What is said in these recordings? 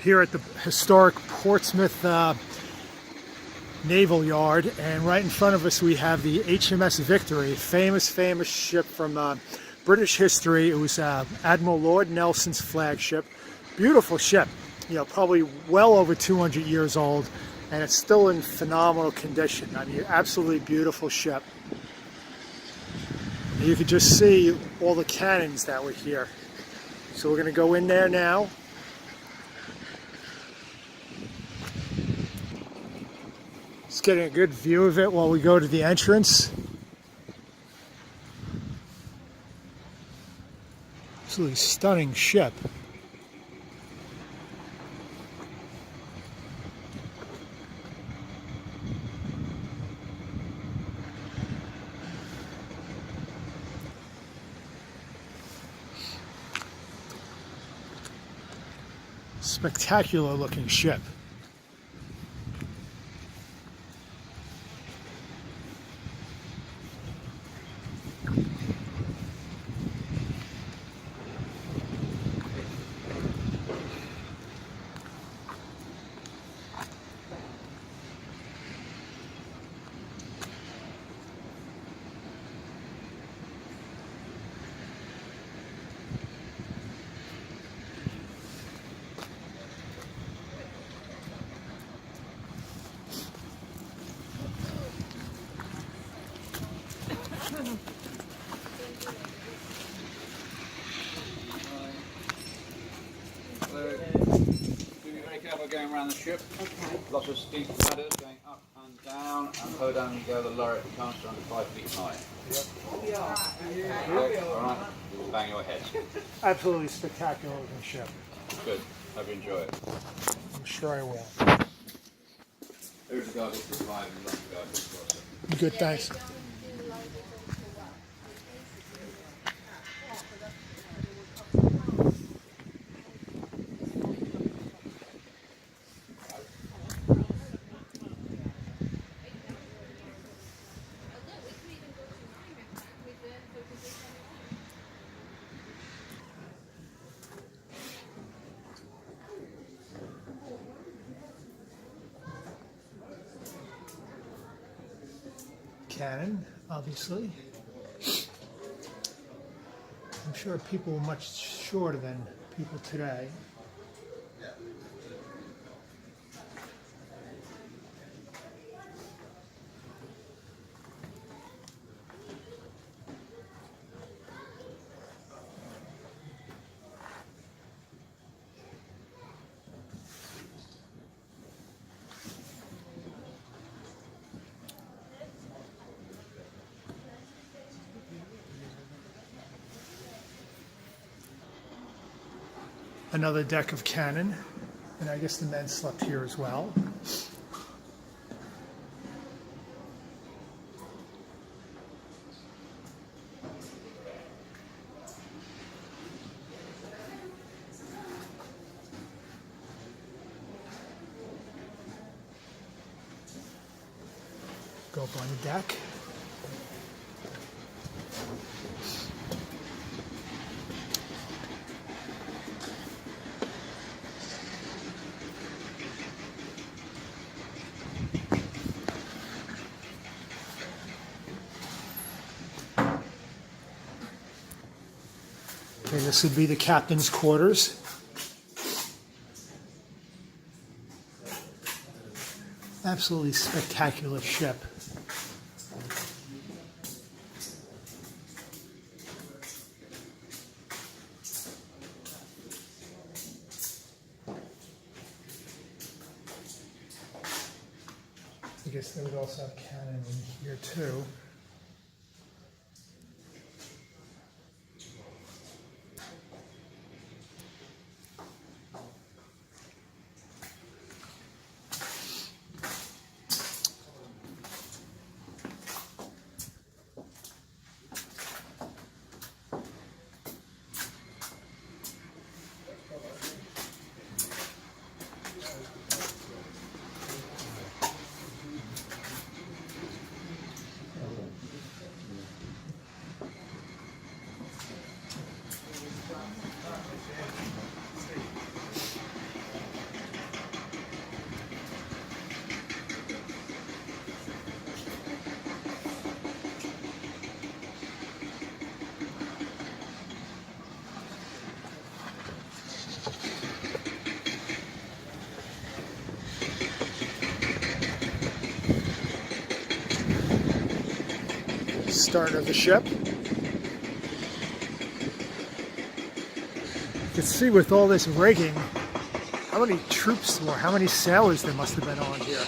here at the historic Portsmouth Naval Yard, and right in front of us we have the HMS Victory, famous ship from British history. It was Admiral Lord Nelson's flagship. Beautiful ship, you know, probably well over 200 years old, and it's still in phenomenal condition. I mean, absolutely beautiful ship. You can just see all the cannons that were here. So we're going to go in there now. Just getting a good view of it while we go to the entrance. Absolutely stunning ship. Spectacular looking ship. Be very careful going around the ship. Okay. Lots of steep ladders going up and down, and low down you go, the lower it becomes to under 5 feet high. Yep. Alright, bang your head. Absolutely spectacular looking ship. Good. Hope you enjoy it. I'm sure I will. There's a guy who survived and lots of guys who lost it. Good, thanks. Cannon, obviously. I'm sure people were much shorter than people today. Another deck of cannon, and I guess the men slept here as well. Go up on the deck. Okay, this would be the captain's quarters. Absolutely spectacular ship. I guess they would also have cannon in here too. stern of the ship. You can see with all this rigging how many troops or how many sailors there must have been on here.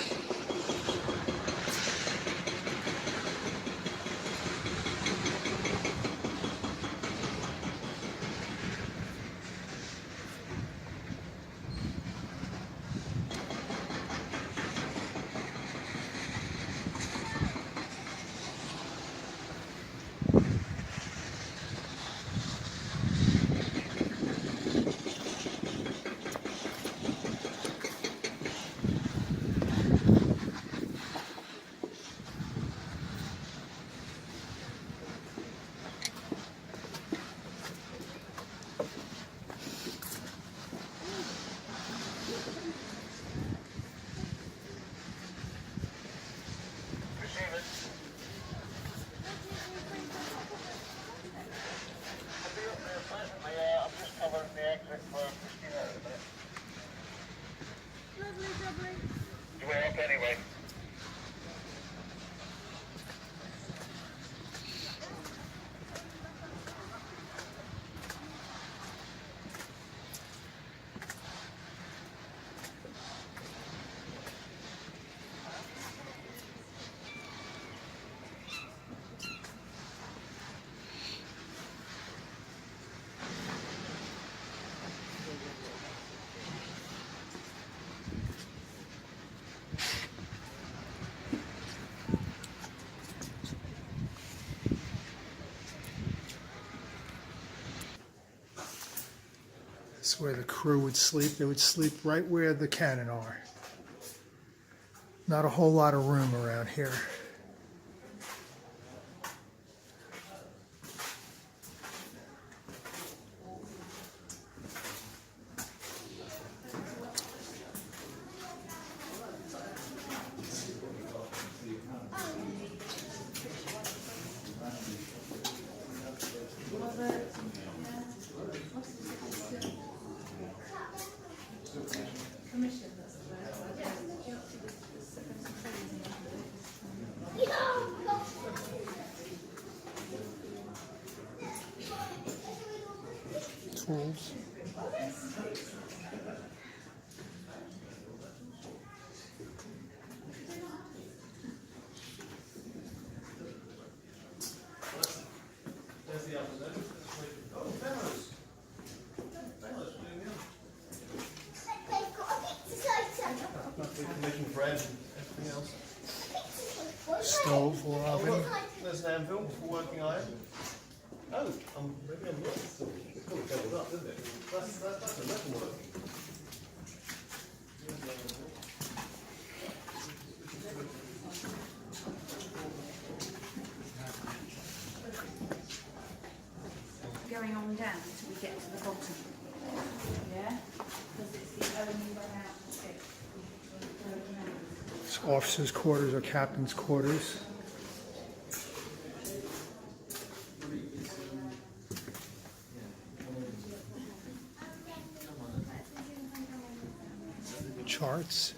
This is where the crew would sleep. They would sleep right where the cannon are. Not a whole lot of room around here. Tools. Making bread and everything else. Stove or oven. There's an anvil for working iron. Oh, maybe I'm not. It's got it doubled up, isn't it? That's a metal work. Going on down until we get to the bottom. Yeah? Because it's the only way out of it. It's officers' quarters or captain's quarters. Charts.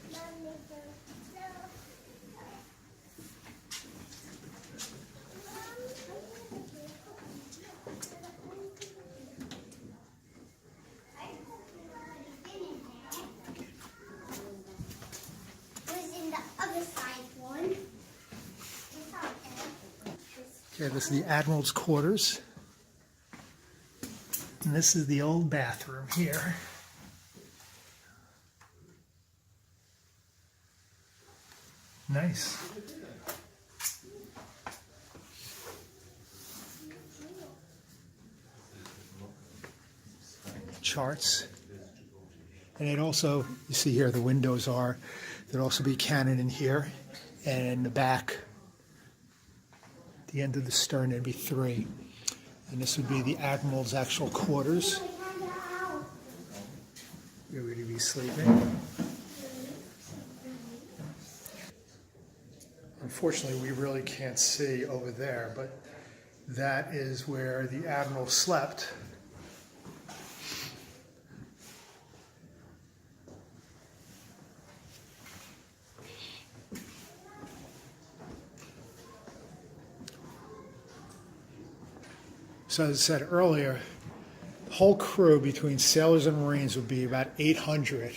Okay, this is the Admiral's quarters. And this is the old bathroom here. Nice. Charts. And it also, you see here, the windows are, there'd also be cannon in here. And in the back, the end of the stern, there'd be 3. And this would be the Admiral's actual quarters. Where would he be sleeping? Unfortunately, we really can't see over there, but that is where the Admiral slept. So as I said earlier, the whole crew between sailors and Marines would be about 800,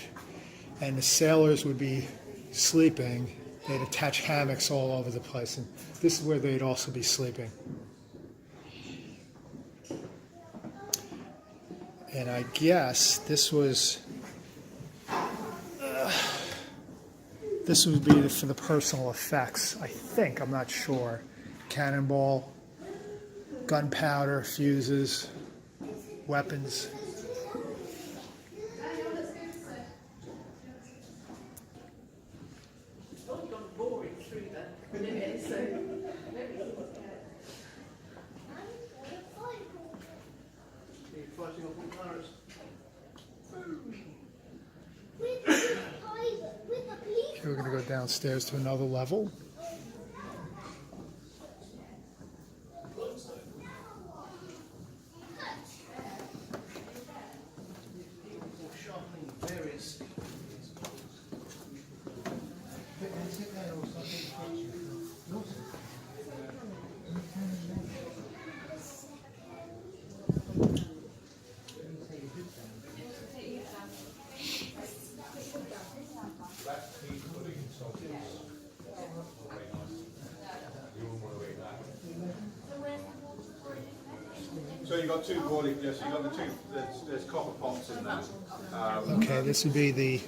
and the sailors would be sleeping. They'd attach hammocks all over the place, and this is where they'd also be sleeping. And I guess this would be for the personal effects. I think, I'm not sure. Cannonball, gunpowder, fuses, weapons. Okay, we're going to go downstairs to another level. So you got two boiling, yes, you got the two, there's copper pots in there. Okay, this would be the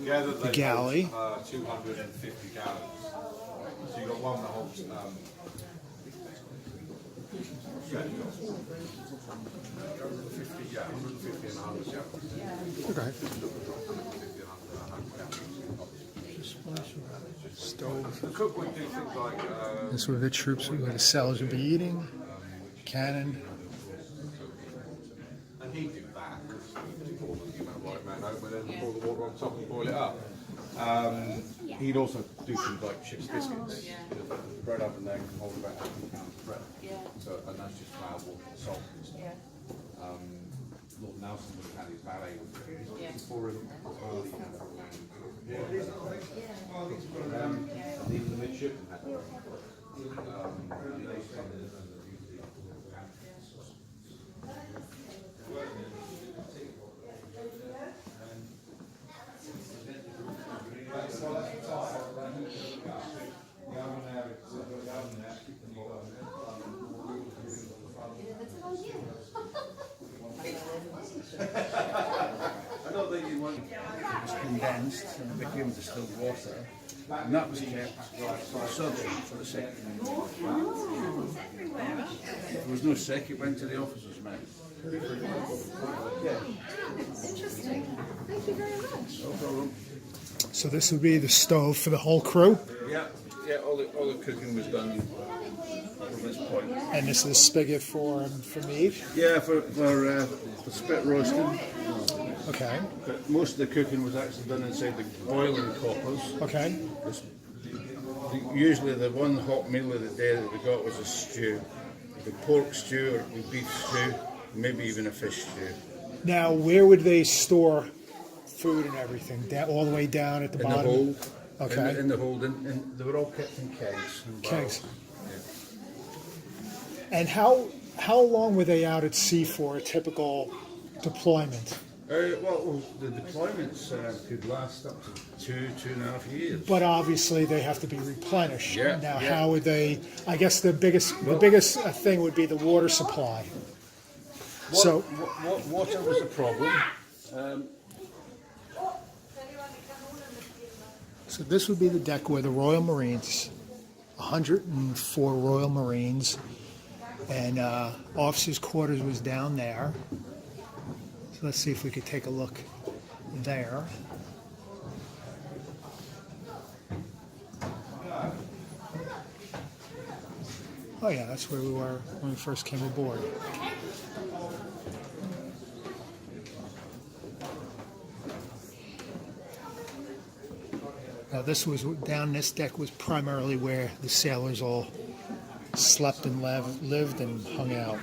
galley. 250 gallons. So you got one that holds, yeah, you got 150, yeah, 150 and 100 gallons. Okay. Stove. The cook would do things like, This is where the troops, where the sailors would be eating. Cannon. and he'd do that, because he'd pour the, right man over, then pour the water on top and boil it up. He'd also do things like chips biscuits. The bread oven there can hold about 80 pounds of bread. So, and that's just flour, water, and salt and stuff. Lord Nelson would have had his ballet with for him as well. He had and even the midshipmen had I don't think you want It was condensed and it became distilled water, and that was kept southern for the second. If there was no sec, it went to the officer's mouth. Interesting. Thank you very much. No problem. So this would be the stove for the whole crew. Yeah, all the cooking was done from this point. And this is a spigot for meat. Yeah, for spit roasting. Okay. But most of the cooking was actually done inside the boiling coppers. Okay. Usually the one hot meal of the day that we got was a stew. The pork stew or the beef stew, maybe even a fish stew. Now, where would they store food and everything? All the way down at the In the bottom? hold. Okay. In the hold. And they were all kept in kegs. And Kegs. barrels. And how long were they out at sea for a typical deployment? Well, the deployments could last up to 2.5 years. But obviously they have to be replenished. Yeah, Now, yeah. how would they? I guess the biggest thing would be the water supply. Water was a problem. So this would be the deck where the Royal Marines, 104 Royal Marines, and officers' quarters was down there. So let's see if we could take a look there. Oh yeah, that's where we were when we first came aboard. Now this deck was primarily where the sailors all slept and lived and hung out.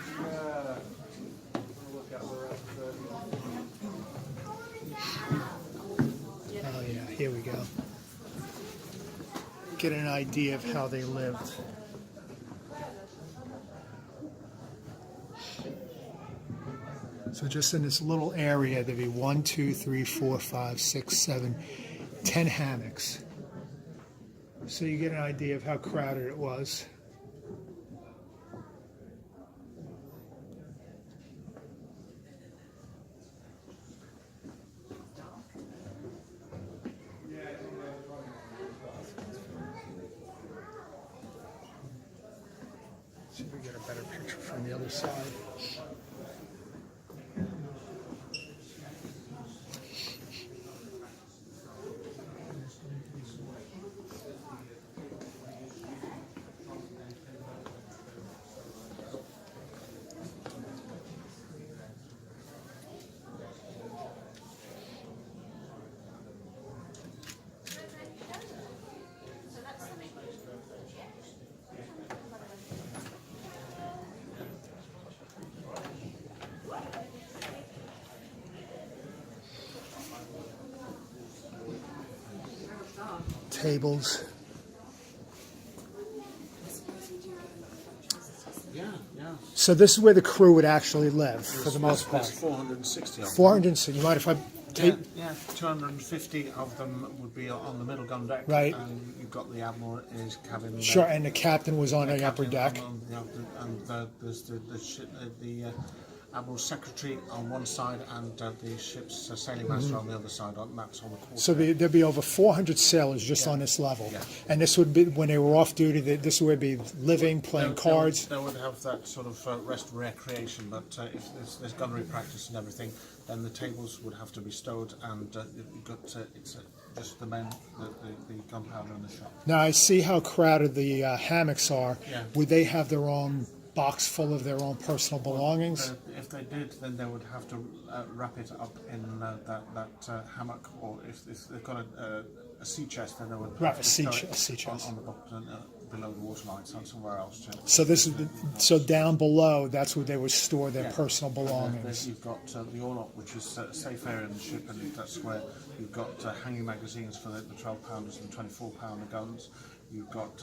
Oh yeah, here we go. Get an idea of how they lived. So just in this little area, there'd be 1, 2, 3, 4, 5, 6, 7, 10 hammocks. So you get an idea of how crowded it was. See if we get a better picture from the other side. Tables. Yeah, yeah. So this is where the crew would actually live for the most part. There's 460 of them. 460. You mind if I take? Yeah, 250 of them would be on the middle gun deck. Right. And you've got the admiral in his cabin. there. Sure. And the captain was on the upper Captain deck. and there's the admiral's secretary on one side and the ship's sailing master on the other side. That's on the quarter. So there'd be over 400 sailors just on this level. Yeah. And this would be, when they were off duty, this would be living, playing cards. They would have that sort of rest and recreation, but if there's gunnery practice and everything, then the tables would have to be stowed, and you've got just the men, the gunpowder in the shop. Now I see how crowded the hammocks are. Yeah. Would they have their own box full of their own personal belongings? If they did, then they would have to wrap it up in that hammock, or if they've got a sea chest, then they would Right, have a to sea stow ch- it a sea chest. on the bottom, below the waterline, so somewhere else too. So this is so down below. That's where they would store their Yeah. personal And then belongings. you've got the orlop, which is a safe area in the ship, and that's where you've got hanging magazines for the 12-pounders and 24-pounder guns. You've got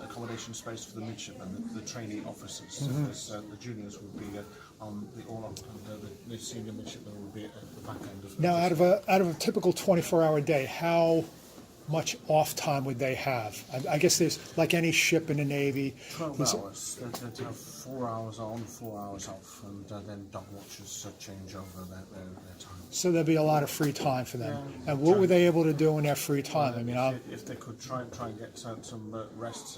accommodation space for the midshipmen, the trainee officers. So the juniors would be on the orlop, and the senior midshipmen would be at the back end of. Now, out of a typical 24-hour day, how much off time would they have? I guess there's like any ship in the Navy. 12 there's- hours. They'd have 4 hours on, 4 hours off, and then dog watchers change over their time. So there'd be a lot of free time for them. And what were they able to do in their free time? I mean, If they could try and get some rest,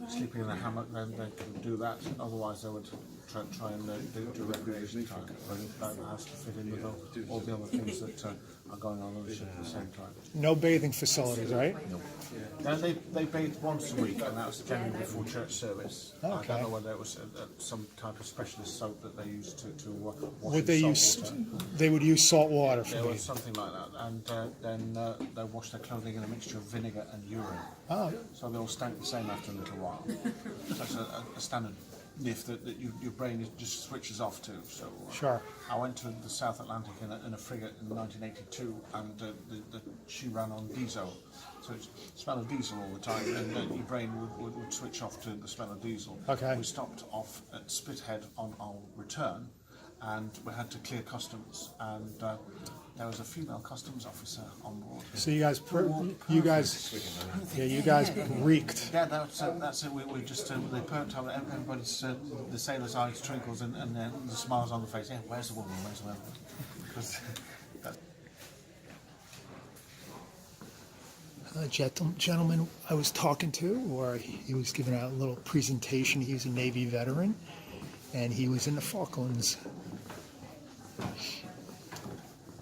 sleeping in a hammock, then they could do that. Otherwise, they would try and do recreation time. But that has to fit in with all the other things that are going on the ship at the same time. no bathing facilities, right? Now they bathed once a week, and that was generally before church service. I Okay. don't know whether it was some type of specialist soap that they used to wash Would they in use? salt water. They would use salt water for There was bathing. something like that, and then they washed their clothing in a mixture of vinegar and urine. Oh, So they all stank the same after a little while. That's a standard myth that your brain just switches off to. So Sure. I went to the South Atlantic in a frigate in 1982, and she ran on diesel. So it's smell of diesel all the time, and your brain would switch off to the smell of diesel. Okay. We stopped off at Spithead on our return, and we had to clear customs, and there was a female customs officer on board. so you guys reeked. Yeah, that's it. We just they perked up. Everybody's the sailors' eyes twinkles and the smiles on the face. Yeah, where's the woman? Where's the woman? Because Gentleman I was talking to, or he was giving out a little presentation. He's a Navy veteran, and he was in the Falklands.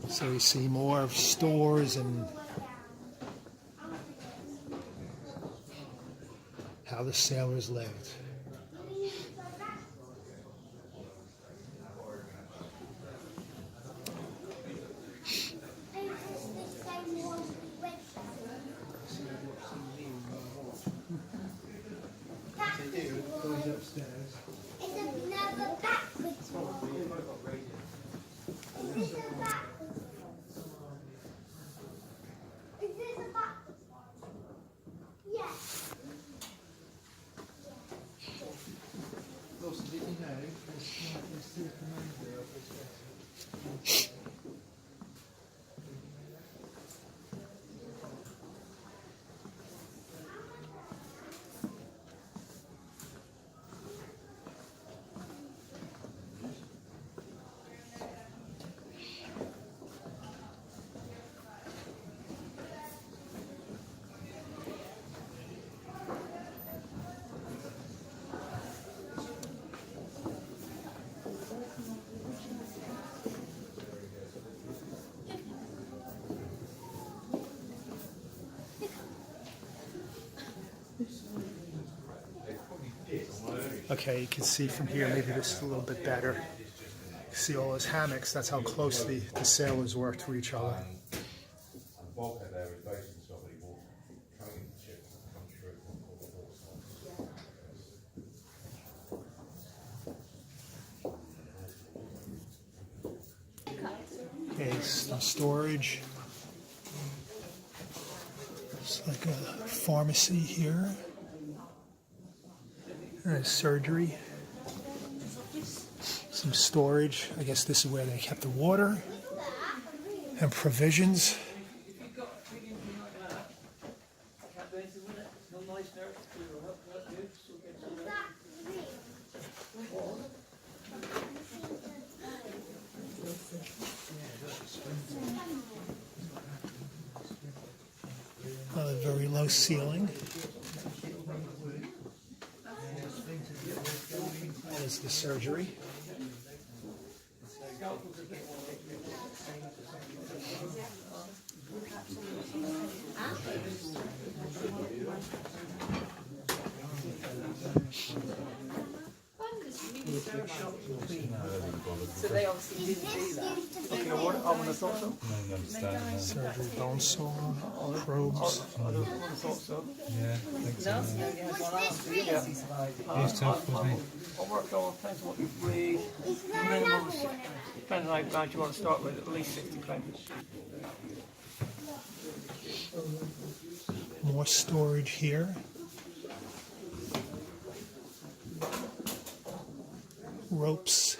So you see more of stores and how the sailors lived. Okay, you can see from here, maybe this is a little bit better. You see all those hammocks, that's how close the sailors were to each other. And the bulkhead there is basically so many water coming in the ship come through all the water. Okay, some storage. It's like a pharmacy here. And a surgery. Some storage. I guess this is where they kept the water and provisions. A very low ceiling. That is the surgery. So they obviously didn't do that. Okay, I would have thought so. Surgery, bone saw, probes. I would have thought so. Yeah, I think so. Nelson only had one arm, so he obviously survived. He's tough, wasn't he? I'll work on, depends on what you weigh. Minimum, depends on how bad you want to start with, at least 60 pounds. More storage here. Ropes.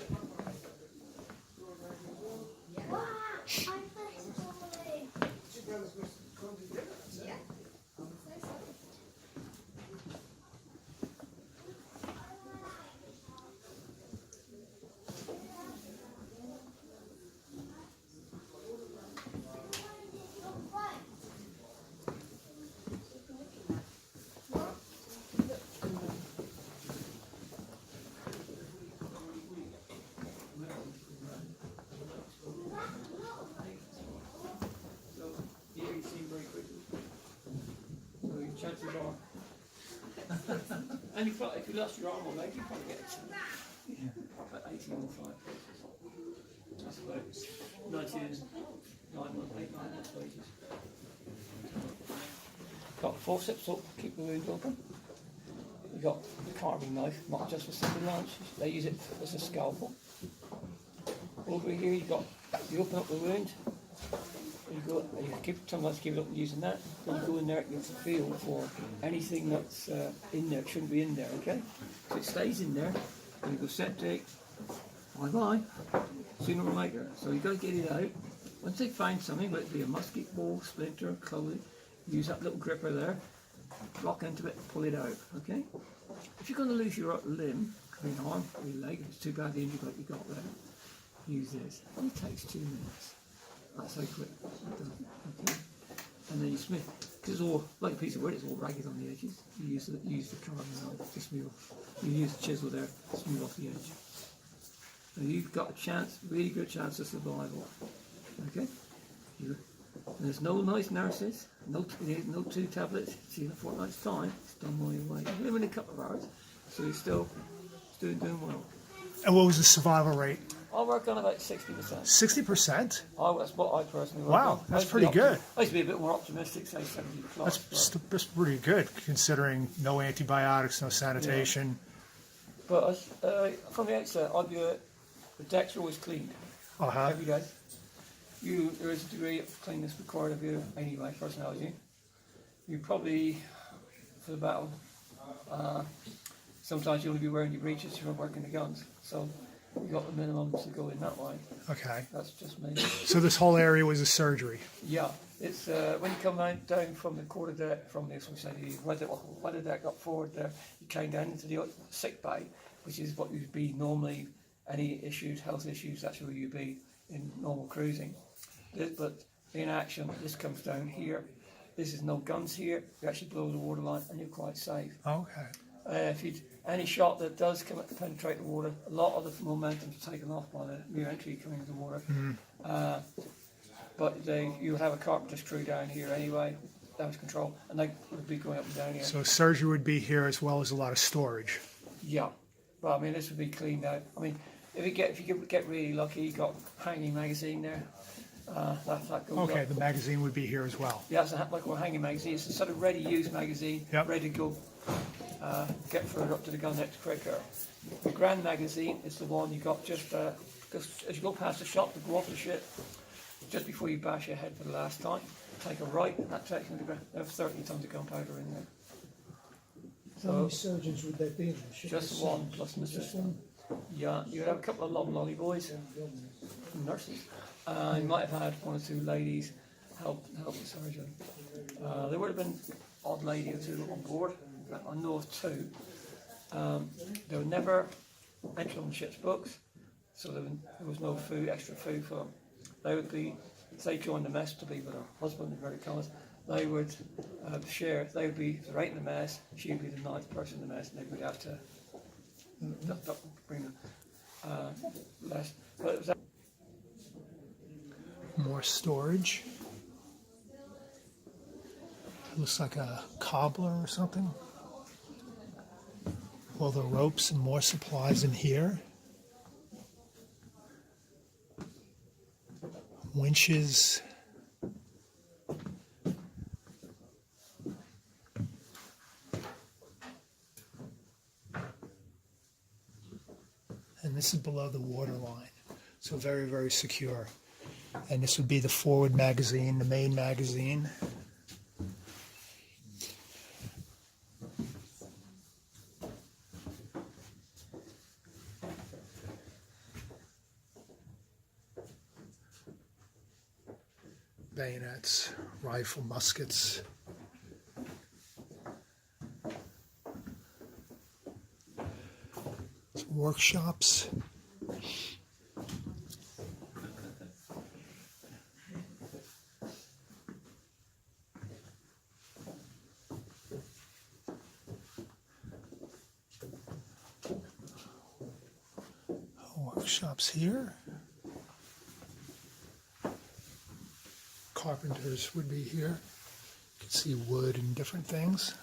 Chances are. And if you lost your arm or leg, you probably get it. About 18 or 5 places. That's about 19, 8 months wages. Got forceps up, keep the wound open. You've got the carving knife, not just for simple lunch. They use it as a scalpel. Over here you open up the wound. You sometimes keep it up using that. When you go in there, you have to feel for anything that's in there, shouldn't be in there, okay? So it stays in there, and you go septic, bye-bye, sooner or later. So you've got to get it out. Once they find something, whether it be a musket ball, splinter, clothing, use that little gripper there, lock into it, pull it out, okay? If you're going to lose your limb, your arm, or your leg, if it's too badly injured like you got there, use this. It only takes 2 minutes. That's how quick it does it, okay? And then you smooth. It's all like a piece of wood. It's all ragged on the edges. You use the carving knife to smooth off. You use the chisel there to smooth off the edge. So you've got a chance, really good chance of survival. Okay? And there's no nice nurses, no 2 tablets. See, in a fortnight's time, it's done while you're away. You live in a couple of hours, so you're still doing well. And what was the survival rate? I work on about 60%. 60%? That's what I personally work Wow, on. that's pretty good. I used to be a bit more optimistic, say 70 plus. That's pretty good, considering no antibiotics, no sanitation. But from the outset, the decks are always cleaned every day. There is a degree of cleanness required of you anyway, personality. You probably, for about sometimes you'll only be wearing your breeches if you're working the guns. So you got the minimum to go in that way. Okay. That's just me. So this whole area was a surgery. Yeah, it's when you come down from the quarter deck, from this, we say the weather deck up forward there, you came down into the sick bay, which is what you'd be normally, any issues, health issues, that's where you'd be in normal cruising. But in action, this comes down here. This is no guns here. You actually blow the water line and you're quite safe. Okay. If you any shot that does come penetrate the water, a lot of the momentum's taken off by the new entry coming into the water. But you have a carpenter's crew down here anyway, damage control, and they would be going up and down here. So surgery would be here as well as a lot of storage. Yeah, but I mean this would be cleaned out. I mean if you get really lucky, you got hanging magazine there. That goes Okay, up. the magazine would be here as well. Yeah, it's like a hanging magazine. It's a sort of ready-use magazine, Yep. ready to go. Get further up to the gun next quicker. The grand magazine is the one you got just as you go past the shop to go off the ship, just before you bash your head for the last time. Take a right, and that takes you to the ground. There's 30 tons of gunpowder in there. How many So surgeons would there be in the ship? just one plus an Just assistant. one? Yeah, you'd have a couple of long lolly boys, nurses. You might have had one or two ladies help the surgeon. There would have been odd lady or two on board. In fact, I know of two. They were never entered on the ship's books, so there was no food, extra food for them. They would be, say, joined the mess to be with her husband, in inverted commas. They would share. They would be right in the mess. She would be the ninth person in the mess, and they would have to bring them less. But it was More storage. Looks like a cobbler or something. All the ropes and more supplies in here. Winches. And this is below the water line, so very, very secure. And this would be the forward magazine, the main magazine. Bayonets, rifle, muskets. Some workshops. Workshops here. Carpenters would be here. You can see wood and different things.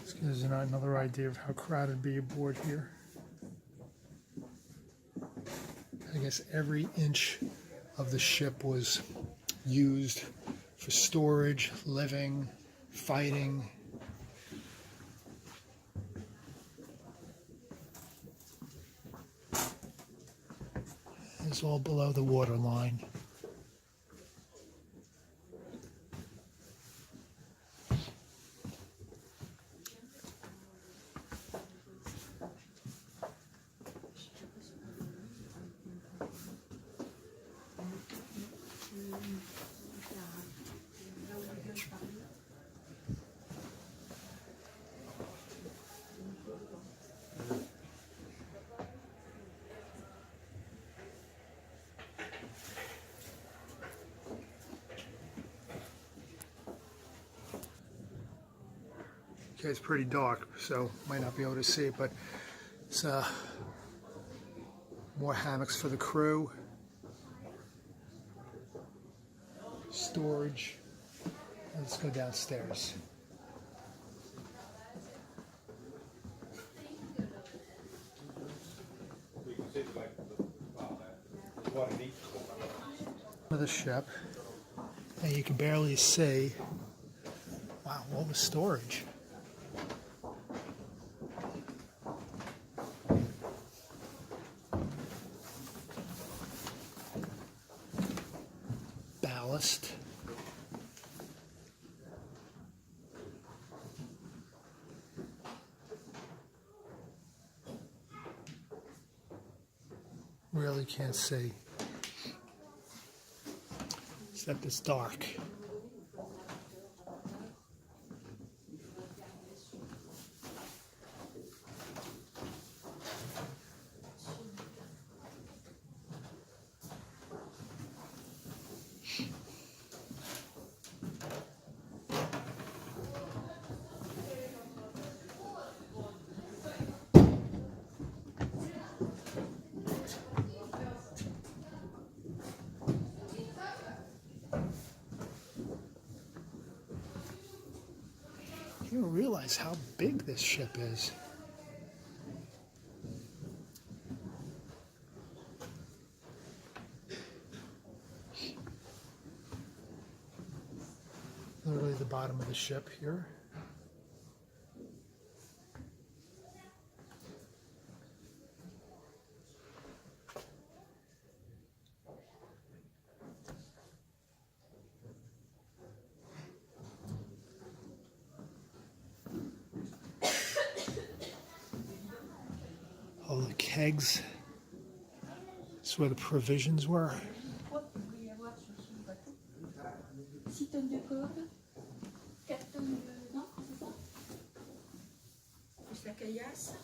This gives you another idea of how crowded it'd be aboard here. I guess every inch of the ship was used for storage, living, fighting. It's all below the water line. Okay, it's pretty dark, so might not be able to see it, but it's more hammocks for the crew. Storage. Let's go downstairs. Of the ship, and you can barely see. Wow, all the storage. Ballast. Really can't see. Except it's dark. You don't realize how big this ship is. Literally the bottom of the ship here. All the kegs. That's where the provisions were. 6 tonnes de corde, 4 tonnes de... Non, c'est ça? Plus la caillasse.